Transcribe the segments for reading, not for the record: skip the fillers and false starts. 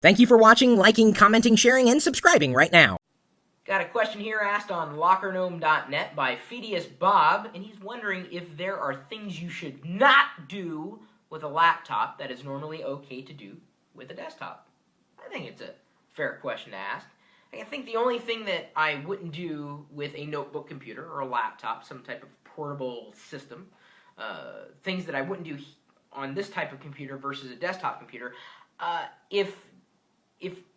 Thank you for watching, liking, commenting, sharing, and subscribing right now. Got a question here asked on LockerGnome.net by Phidias Bob, and he's wondering if there are things you should not do with a laptop that is normally okay to do with a desktop. I think it's a fair question to ask. I think the only thing that I wouldn't do with a notebook computer or a laptop, some type of portable system, things that I wouldn't do on this type of computer versus a desktop computer, if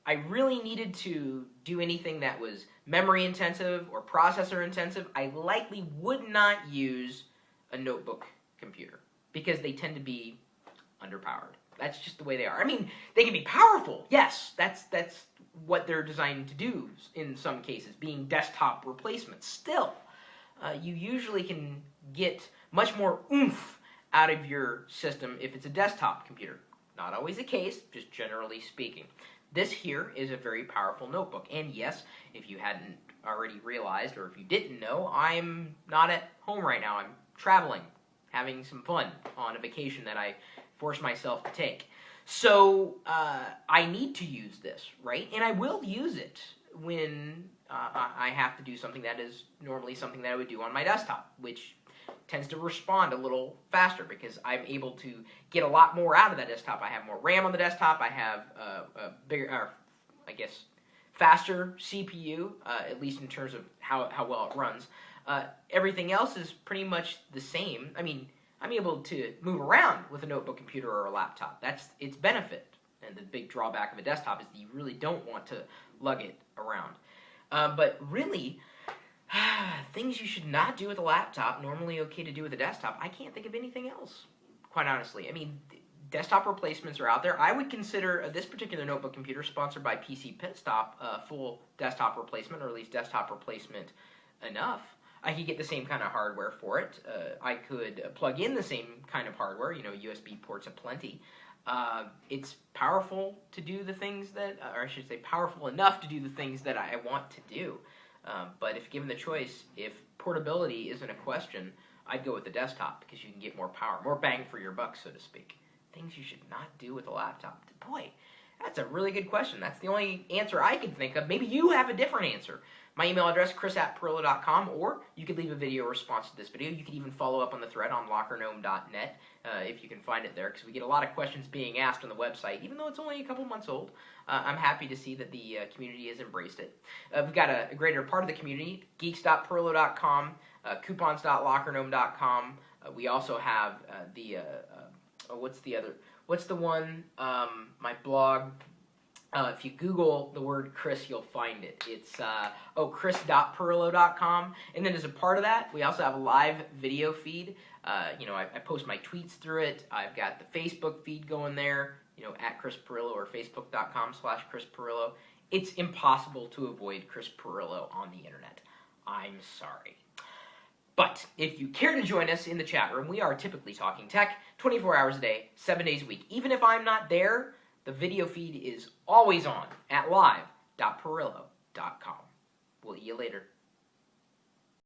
I really needed to do anything that was memory intensive or processor intensive, I likely would not use a notebook computer because they tend to be underpowered. That's just the way they are. I mean, they can be powerful. Yes, that's what they're designed to do in some cases, being desktop replacements. Still, you usually can get much more oomph out of your system if it's a desktop computer. Not always the case, just generally speaking. This here is a very powerful notebook. And yes, if you hadn't already realized, or if you didn't know, I'm not at home right now. I'm traveling, having some fun on a vacation that I forced myself to take. So I need to use this, right? And I will use it when I have to do something that is normally something that I would do on my desktop, which tends to respond a little faster because I'm able to get a lot more out of that desktop. I have more RAM on the desktop. I have a bigger, faster CPU, at least in terms of how well it runs. Everything else is pretty much the same. I mean, I'm able to move around with a notebook computer or a laptop. That's its benefit. And the big drawback of a desktop is that you really don't want to lug it around. But really, things you should not do with a laptop, normally okay to do with a desktop. I can't think of anything else, quite honestly. I mean, desktop replacements are out there. I would consider this particular notebook computer, sponsored by PC Pit Stop, a full desktop replacement, or at least desktop replacement enough. I could get the same kind of hardware for it. I could plug in the same kind of hardware, USB ports aplenty. It's powerful to do the things that, or I should say powerful enough to do the things that I want to do. But if given the choice, if portability isn't a question, I'd go with the desktop because you can get more power, more bang for your buck, so to speak. Things you should not do with a laptop. Boy, that's a really good question. That's the only answer I can think of. Maybe you have a different answer. My email address, chris@pirillo.com, or you could leave a video response to this video. You could even follow up on the thread on LockerGnome.net if you can find it there, because we get a lot of questions being asked on the website, even though it's only a couple months old. I'm happy to see that the community has embraced it. We've got a greater part of the community, geeks.pirillo.com, coupons.lockergnome.com. We also have my blog. If you Google the word Chris, you'll find it. It's chris.pirillo.com. And then as a part of that, we also have a live video feed. I post my tweets through it. I've got the Facebook feed going there, at Chris Pirillo, or facebook.com/Chris Pirillo. It's impossible to avoid Chris Pirillo on the internet. I'm sorry. But if you care to join us in the chat room, we are typically talking tech 24 hours a day, 7 days a week. Even if I'm not there, the video feed is always on at live.pirillo.com. We'll see you later.